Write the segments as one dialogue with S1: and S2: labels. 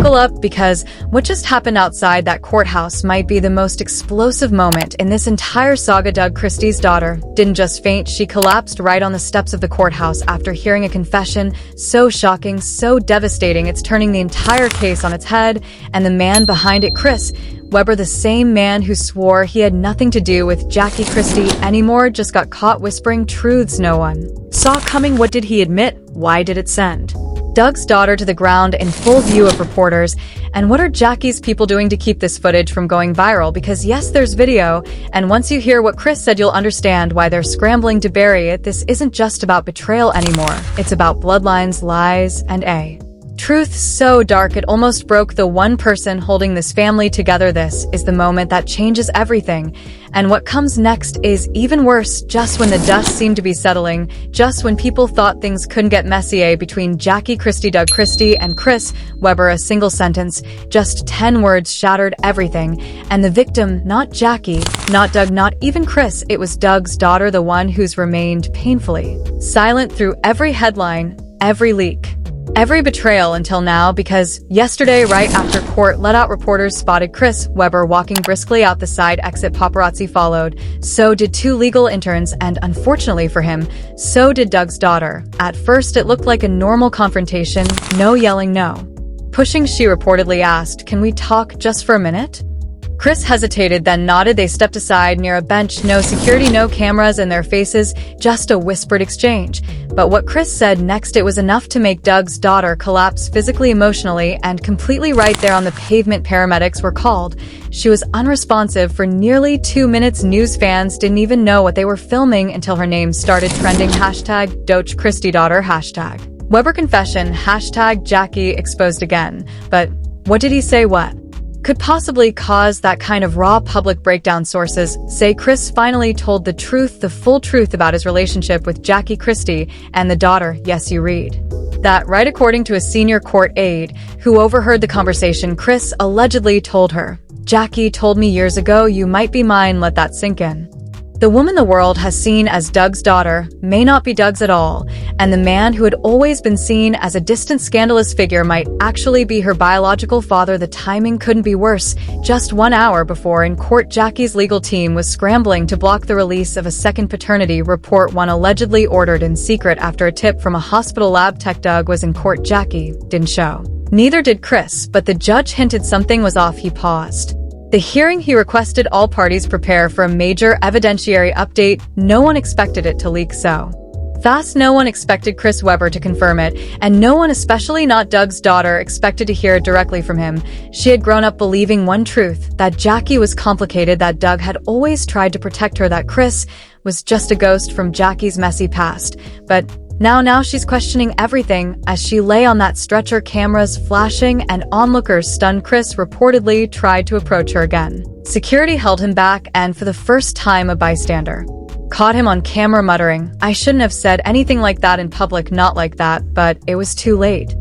S1: Buckle up, because what just happened outside that courthouse might be the most explosive moment in this entire saga. Doug Christie's daughter didn't just faint, she collapsed right on the steps of the courthouse after hearing a confession so shocking, so devastating, it's turning the entire case on its head. And the man behind it, Chris Webber, the same man who swore he had nothing to do with Jackie Christie anymore, just got caught whispering truths no one saw coming. What did he admit? Why did it send Doug's daughter to the ground in full view of reporters? And what are Jackie's people doing to keep this footage from going viral? Because yes, there's video, and once you hear what Chris said, you'll understand why they're scrambling to bury it. This isn't just about betrayal anymore. It's about bloodlines, lies, and a truth so dark it almost broke the one person holding this family together. This is the moment that changes everything. And what comes next is even worse. Just when the dust seemed to be settling, just when people thought things couldn't get messier between Jackie Christie, Doug Christie, and Chris Webber, a single sentence, just 10 words shattered everything. And the victim, not Jackie, not Doug, not even Chris, it was Doug's daughter, the one who's remained painfully silent through every headline, every leak, every betrayal until now. Because yesterday, right after court let out, reporters spotted Chris Webber walking briskly out the side exit. Paparazzi followed. So did 2 legal interns, and unfortunately for him, so did Doug's daughter. At first, it looked like a normal confrontation. No yelling, no pushing. She reportedly asked, "Can we talk just for a minute?" Chris hesitated, then nodded. They stepped aside near a bench. No security, no cameras in their faces, just a whispered exchange. But what Chris said next, it was enough to make Doug's daughter collapse physically, emotionally, and completely. Right there on the pavement, paramedics were called. She was unresponsive for nearly 2 minutes. News fans didn't even know what they were filming until her name started trending. Hashtag Doge Christie daughter, hashtag Webber confession, hashtag Jackie exposed again. But what did he say? What could possibly cause that kind of raw public breakdown? Sources say Chris finally told the truth, the full truth about his relationship with Jackie Christie and the daughter. Yes, you read that right. According to a senior court aide who overheard the conversation, Chris allegedly told her, "Jackie told me years ago you might be mine." Let that sink in. The woman the world has seen as Doug's daughter may not be Doug's at all, and the man who had always been seen as a distant, scandalous figure might actually be her biological father. The timing couldn't be worse. Just 1 hour before, in court, Jackie's legal team was scrambling to block the release of a second paternity report, one allegedly ordered in secret after a tip from a hospital lab tech. Doug was in court. Jackie didn't show. Neither did Chris, but the judge hinted something was off. He paused the hearing. He requested all parties prepare for a major evidentiary update. No one expected it to leak so fast. No one expected Chris Webber to confirm it, and no one, especially not Doug's daughter, expected to hear it directly from him. She had grown up believing one truth, that Jackie was complicated, that Doug had always tried to protect her, that Chris was just a ghost from Jackie's messy past. But now she's questioning everything. As she lay on that stretcher, cameras flashing and onlookers stunned, Chris reportedly tried to approach her again. Security held him back, and for the first time, a bystander caught him on camera muttering, "I shouldn't have said anything like that in public, not like that," but it was too late.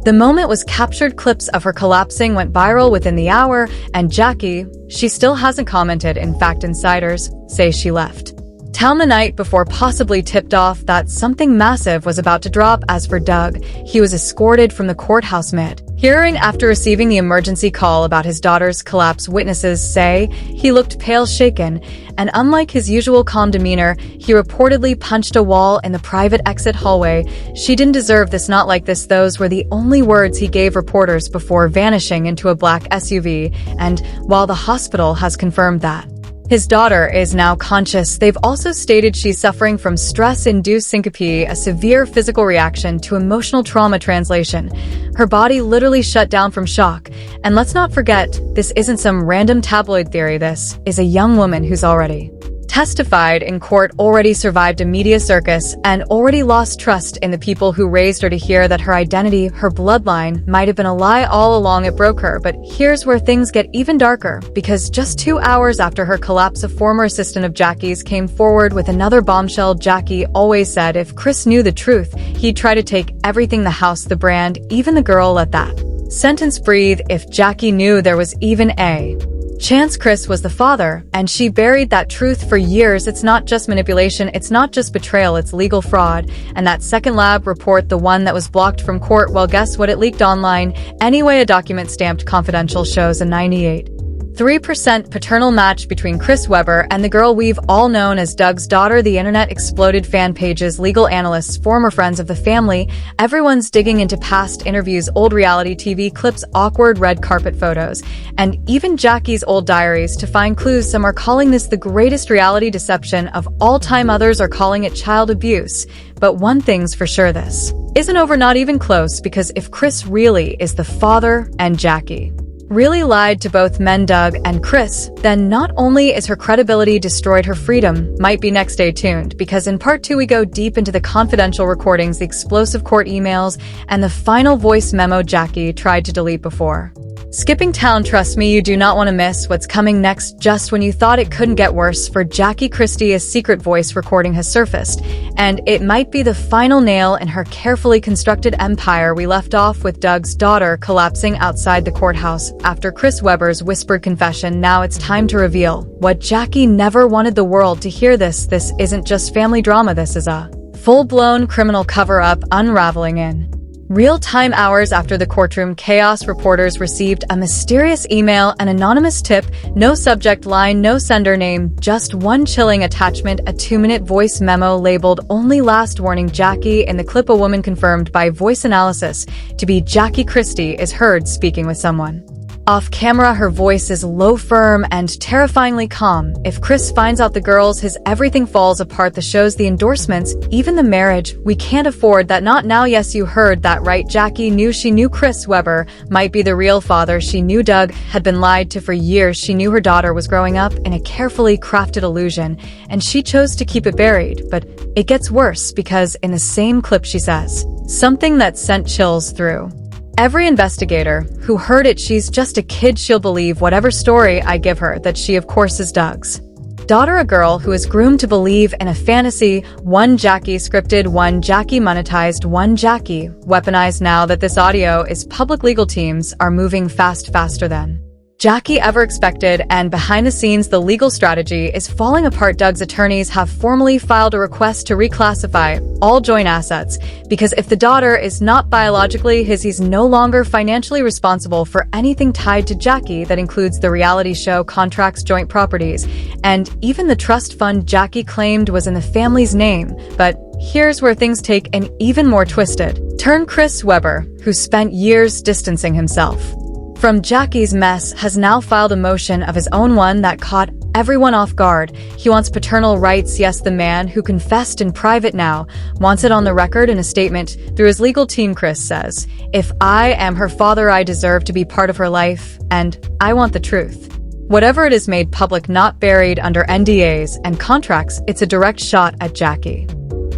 S1: The moment was captured. Clips of her collapsing went viral within the hour, and Jackie, she still hasn't commented. In fact, insiders say she left town the night before, possibly tipped off that something massive was about to drop. As for Doug, he was escorted from the courthouse mid-hearing after receiving the emergency call about his daughter's collapse. Witnesses say he looked pale, shaken, and unlike his usual calm demeanor, he reportedly punched a wall in the private exit hallway. "She didn't deserve this, not like this." Those were the only words he gave reporters before vanishing into a black SUV. And while the hospital has confirmed that his daughter is now conscious, they've also stated she's suffering from stress-induced syncope, a severe physical reaction to emotional trauma. Translation: her body literally shut down from shock. And let's not forget, this isn't some random tabloid theory. This is a young woman who's already testified in court, already survived a media circus, and already lost trust in the people who raised her. To hear that her identity, her bloodline, might have been a lie all along, it broke her. But here's where things get even darker, because just 2 hours after her collapse, a former assistant of Jackie's came forward with another bombshell. Jackie always said if Chris knew the truth, he'd try to take everything, the house, the brand, even the girl. Let that sentence breathe. If Jackie knew there was even a Chance Chris was the father, and she buried that truth for years. It's not just manipulation, it's not just betrayal, it's legal fraud. And that second lab report, the one that was blocked from court, well, guess what? It leaked online. Anyway, a document stamped confidential shows a 98.3% paternal match between Chris Webber and the girl we've all known as Doug's daughter. The internet exploded. Fan pages, legal analysts, former friends of the family. Everyone's digging into past interviews, old reality TV clips, awkward red carpet photos, and even Jackie's old diaries to find clues. Some are calling this the greatest reality deception of all time. Others are calling it child abuse. But one thing's for sure, this isn't over, not even close, because if Chris really is the father and Jackie really lied to both men, Doug and Chris, then not only is her credibility destroyed, her freedom might be next. Stay tuned, because in part 2 we go deep into the confidential recordings, the explosive court emails, and the final voice memo Jackie tried to delete before skipping town. Trust me, you do not want to miss what's coming next. Just when you thought it couldn't get worse for Jackie Christie, a secret voice recording has surfaced, and it might be the final nail in her carefully constructed empire. We left off with Doug's daughter collapsing outside the courthouse after Chris Webber's whispered confession. Now it's time to reveal what Jackie never wanted the world to hear. This isn't just family drama, this is a full-blown criminal cover-up unraveling in real-time. Hours after the courtroom chaos, reporters received a mysterious email, an anonymous tip, no subject line, no sender name, just one chilling attachment, a 2-minute voice memo labeled "Only Last Warning." Jackie. In the clip, a woman confirmed by voice analysis to be Jackie Christie is heard speaking with someone off camera. Her voice is low, firm, and terrifyingly calm. If Chris finds out the girls, his everything falls apart. The shows, the endorsements, even the marriage. We can't afford that. Not now. Yes, you heard that right. Jackie knew. She knew Chris Webber might be the real father. She knew Doug had been lied to for years. She knew her daughter was growing up in a carefully crafted illusion, and she chose to keep it buried. But it gets worse, because in the same clip she says something that sent chills through every investigator who heard it. She's just a kid. She'll believe whatever story I give her. That she, of course, is Doug's daughter, a girl who is groomed to believe in a fantasy. One Jackie scripted, one Jackie monetized, one Jackie weaponized. Now that this audio is public, legal teams are moving faster than Jackie ever expected, and behind the scenes the legal strategy is falling apart. Doug's attorneys have formally filed a request to reclassify all joint assets, because if the daughter is not biologically his, he's no longer financially responsible for anything tied to Jackie. That includes the reality show, contracts, joint properties, and even the trust fund Jackie claimed was in the family's name. But here's where things take an even more twisted turn. Chris Webber, who spent years distancing himself from Jackie's mess, has now filed a motion of his own, one that caught everyone off guard. He wants paternal rights. Yes, the man who confessed in private now wants it on the record. In a statement through his legal team, Chris says, "If I am her father, I deserve to be part of her life, and I want the truth. Whatever it is, made public, not buried under NDAs and contracts." It's a direct shot at Jackie.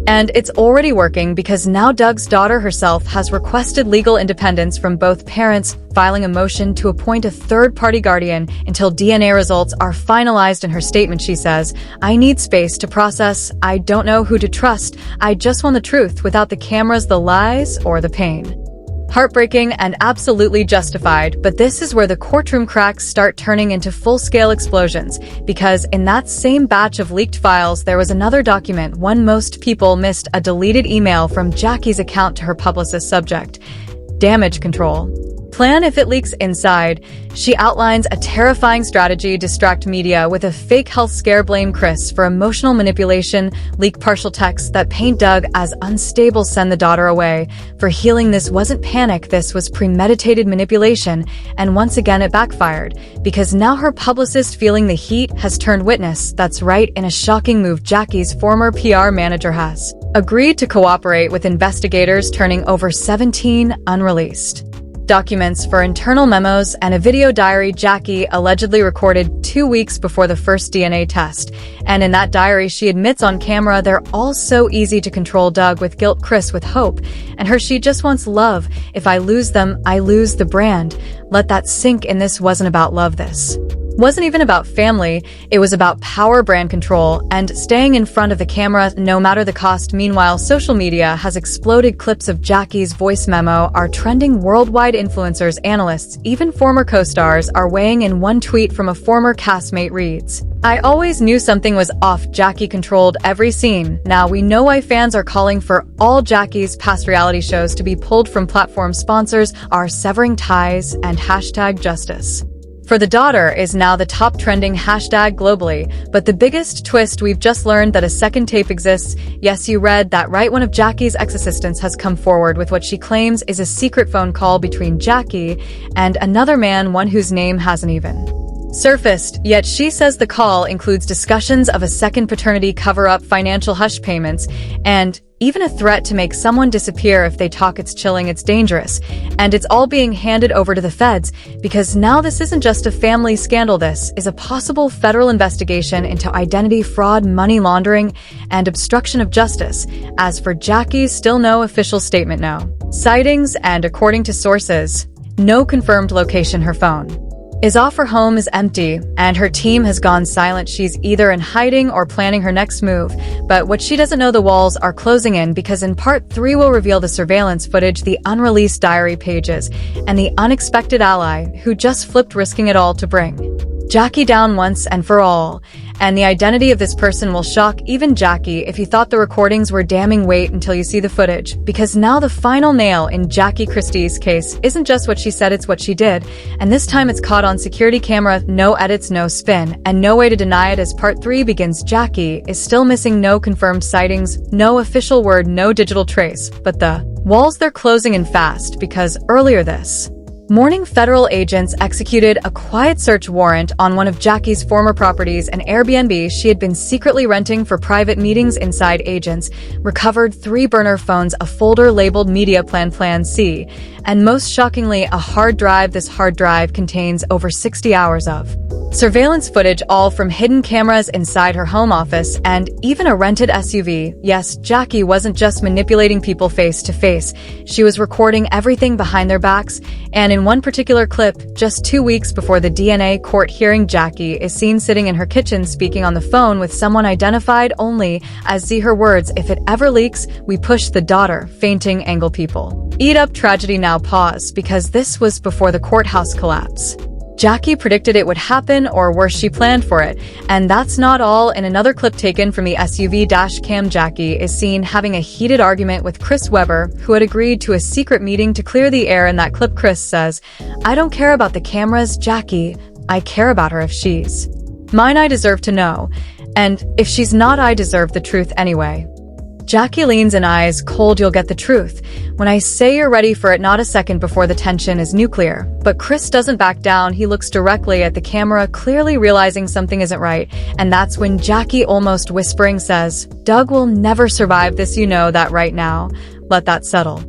S1: And it's already working, because now Doug's daughter herself has requested legal independence from both parents, filing a motion to appoint a third-party guardian until DNA results are finalized. In her statement, she says, "I need space to process. I don't know who to trust. I just want the truth, without the cameras, the lies, or the pain." Heartbreaking and absolutely justified, but this is where the courtroom cracks start turning into full-scale explosions, because in that same batch of leaked files there was another document, one most people missed, a deleted email from Jackie's account to her publicist. Subject: damage control plan. If it leaks inside, she outlines a terrifying strategy: distract media with a fake health scare, blame Chris for emotional manipulation, leak partial texts that paint Doug as unstable, send the daughter away for healing. This wasn't panic, this was premeditated manipulation, and once again it backfired, because now her publicist, feeling the heat, has turned witness. That's right, in a shocking move, Jackie's former PR manager has agreed to cooperate with investigators, turning over 17 unreleased documents for internal memos and a video diary Jackie allegedly recorded 2 weeks before the first DNA test. And in that diary, she admits on camera, they're all so easy to control. Doug with guilt, Chris with hope, and her, she just wants love. If I lose them, I lose the brand. Let that sink in. This wasn't about love. This wasn't even about family, it was about power, brand control, and staying in front of the camera no matter the cost. Meanwhile, social media has exploded. Clips of Jackie's voice memo are trending worldwide. Influencers, analysts, even former co-stars are weighing in. One tweet from a former castmate reads, "I always knew something was off. Jackie controlled every scene. Now we know why fans are calling for all Jackie's past reality shows to be pulled from platform. Sponsors are severing ties and #justice." For the daughter is now the top trending hashtag globally, but the biggest twist, we've just learned that a second tape exists. Yes, you read that right. One of Jackie's ex-assistants has come forward with what she claims is a secret phone call between Jackie and another man, one whose name hasn't even surfaced yet. She says the call includes discussions of a second paternity cover-up, financial hush payments, and even a threat to make someone disappear if they talk. It's chilling, it's dangerous, and it's all being handed over to the feds, because now this isn't just a family scandal. This is a possible federal investigation into identity fraud, money laundering, and obstruction of justice. As for Jackie, still no official statement, no sightings, and according to sources, no confirmed location. Her phone is off, her home is empty, and her team has gone silent. She's either in hiding or planning her next move. But what she doesn't know, the walls are closing in, because in part 3 we'll reveal the surveillance footage, the unreleased diary pages, and the unexpected ally who just flipped, risking it all to bring Jackie down once and for all. And the identity of this person will shock even Jackie. If you thought the recordings were damning, wait until you see the footage, because now the final nail in Jackie Christie's case isn't just what she said, it's what she did. And this time it's caught on security camera. No edits, no spin, and no way to deny it. As part 3 begins, Jackie is still missing. No confirmed sightings, no official word, no digital trace. But the walls, they're closing in fast, because earlier this morning, federal agents executed a quiet search warrant on one of Jackie's former properties, an Airbnb she had been secretly renting for private meetings. Inside, agents recovered 3 burner phones, a folder labeled Media Plan C, and most shockingly, a hard drive. This hard drive contains over 60 hours of surveillance footage, all from hidden cameras inside her home office and even a rented SUV. Yes, Jackie wasn't just manipulating people face to face. She was recording everything behind their backs. And in one particular clip, just 2 weeks before the DNA court hearing, Jackie is seen sitting in her kitchen speaking on the phone with someone identified only as Z. Her words, "If it ever leaks, we push the daughter," fainting, angle people eat up. Tragedy. Now pause, because this was before the courthouse collapse. Jackie predicted it would happen, or worse, she planned for it. And that's not all. In another clip taken from the SUV dash cam, Jackie is seen having a heated argument with Chris Webber, who had agreed to a secret meeting to clear the air. In that clip, Chris says, "I don't care about the cameras, Jackie. I care about her. If she's mine, I deserve to know. And if she's not, I deserve the truth anyway." Jackie leans in, eyes cold. "You'll get the truth when I say you're ready for it." Not a second before, the tension is nuclear. But Chris doesn't back down. He looks directly at the camera, clearly realizing something isn't right. And that's when Jackie, almost whispering, says, "Doug will never survive this. You know that right now. Let that settle."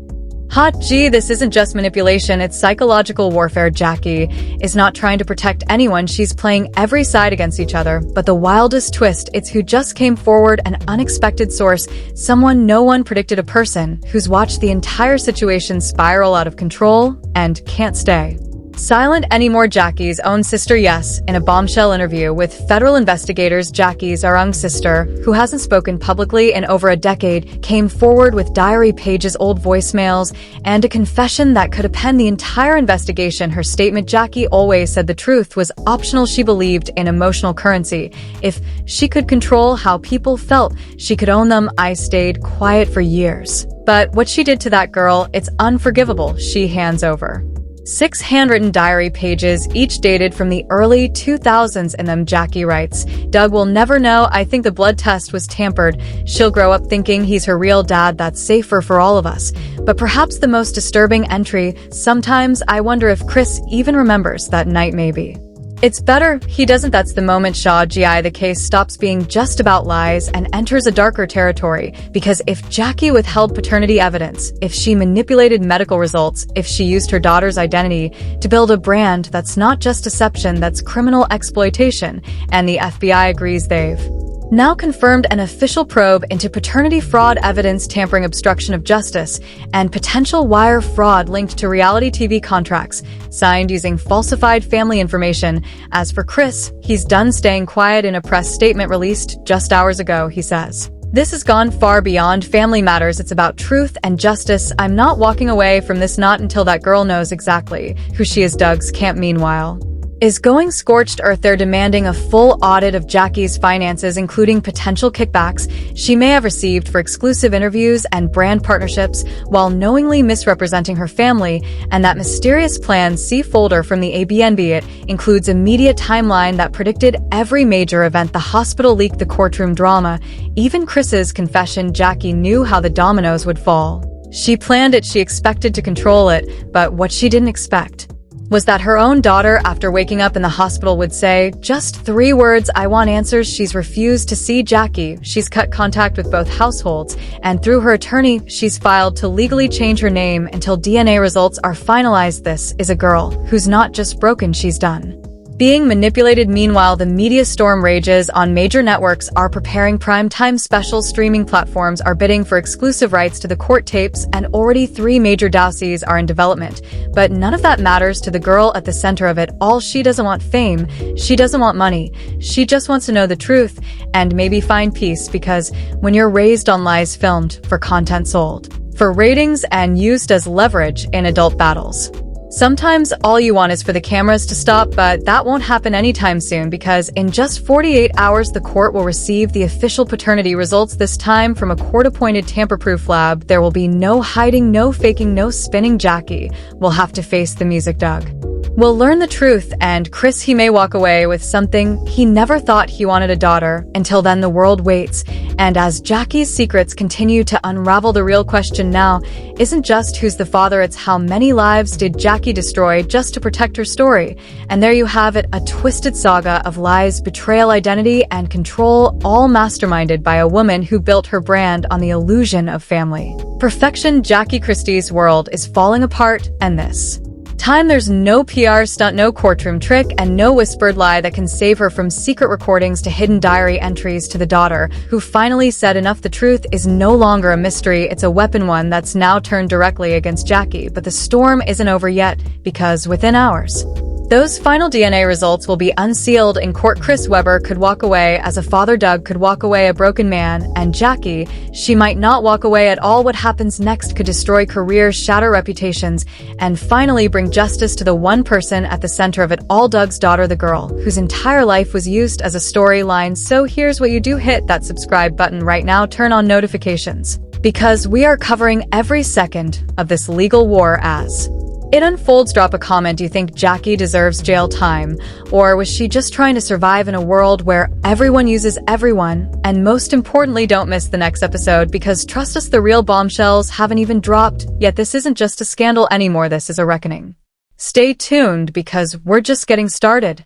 S1: Hot gee, this isn't just manipulation, it's psychological warfare. Jackie is not trying to protect anyone, she's playing every side against each other. But the wildest twist, it's who just came forward, an unexpected source, someone no one predicted, a person who's watched the entire situation spiral out of control and can't stay silent anymore. Jackie's own sister, yes, in a bombshell interview with federal investigators, Jackie's own sister, who hasn't spoken publicly in over a decade, came forward with diary pages, old voicemails, and a confession that could append the entire investigation. Her statement: "Jackie always said the truth was optional. She believed in emotional currency. If she could control how people felt, she could own them. I stayed quiet for years. But what she did to that girl, it's unforgivable." She hands over 6 handwritten diary pages, each dated from the early 2000s. In them, Jackie writes, "Doug will never know. I think the blood test was tampered. She'll grow up thinking he's her real dad. That's safer for all of us." But perhaps the most disturbing entry: "Sometimes I wonder if Chris even remembers that night. Maybe it's better he doesn't." That's the moment Shaw GI the case stops being just about lies and enters a darker territory. Because if Jackie withheld paternity evidence, if she manipulated medical results, if she used her daughter's identity to build a brand, that's not just deception, that's criminal exploitation. And the FBI agrees. They've now confirmed an official probe into paternity fraud evidence, tampering, obstruction of justice, and potential wire fraud linked to reality TV contracts signed using falsified family information. As for Chris, he's done staying quiet in a press statement released just hours ago, he says. This has gone far beyond family matters. It's about truth and justice. I'm not walking away from this, not until that girl knows exactly who she is. Doug's camp, meanwhile, is going scorched earth. They're demanding a full audit of Jackie's finances, including potential kickbacks she may have received for exclusive interviews and brand partnerships while knowingly misrepresenting her family, and that mysterious plan. See folder from the ABNB. It includes a media timeline that predicted every major event, the hospital leak, the courtroom drama, even Chris's confession. Jackie knew how the dominoes would fall. She planned it, she expected to control it, but what she didn't expect was that her own daughter, after waking up in the hospital, would say just 3 words: "I want answers." She's refused to see Jackie. She's cut contact with both households, and through her attorney, she's filed to legally change her name until DNA results are finalized. This is a girl who's not just broken, she's done being manipulated. Meanwhile, the media storm rages on major networks are preparing primetime specials. Streaming platforms are bidding for exclusive rights to the court tapes, and already 3 major dossiers are in development. But none of that matters to the girl at the center of it all. She doesn't want fame. She doesn't want money. She just wants to know the truth and maybe find peace, because when you're raised on lies filmed for content, sold for ratings, and used as leverage in adult battles, sometimes all you want is for the cameras to stop. But that won't happen anytime soon, because in just 48 hours the court will receive the official paternity results, this time from a court-appointed tamper-proof lab. There will be no hiding, no faking, no spinning. Jackie will have to face the music. Doug will learn the truth, and Chris, he may walk away with something he never thought he wanted: a daughter. Until then, the world waits, and as Jackie's secrets continue to unravel, the real question now isn't just who's the father, it's how many lives did Jackie destroy just to protect her story. And there you have it, a twisted saga of lies, betrayal, identity, and control, all masterminded by a woman who built her brand on the illusion of family perfection. Jackie Christie's world is falling apart, and this time there's no PR stunt, no courtroom trick, and no whispered lie that can save her, from secret recordings to hidden diary entries to the daughter who finally said enough. The truth is no longer a mystery, it's a weapon, one that's now turned directly against Jackie. But the storm isn't over yet, because within hours, those final DNA results will be unsealed in court. Chris Webber could walk away as a father, Doug could walk away a broken man, and Jackie, she might not walk away at all. What happens next could destroy careers, shatter reputations, and finally bring justice to the one person at the center of it all: Doug's daughter, the girl whose entire life was used as a storyline. So here's what you do: hit that subscribe button right now, turn on notifications, because we are covering every second of this legal war as it unfolds. Drop a comment. Do you think Jackie deserves jail time? Or was she just trying to survive in a world where everyone uses everyone? And most importantly, don't miss the next episode, because trust us, the real bombshells haven't even dropped yet. This isn't just a scandal anymore, this is a reckoning. Stay tuned, because we're just getting started.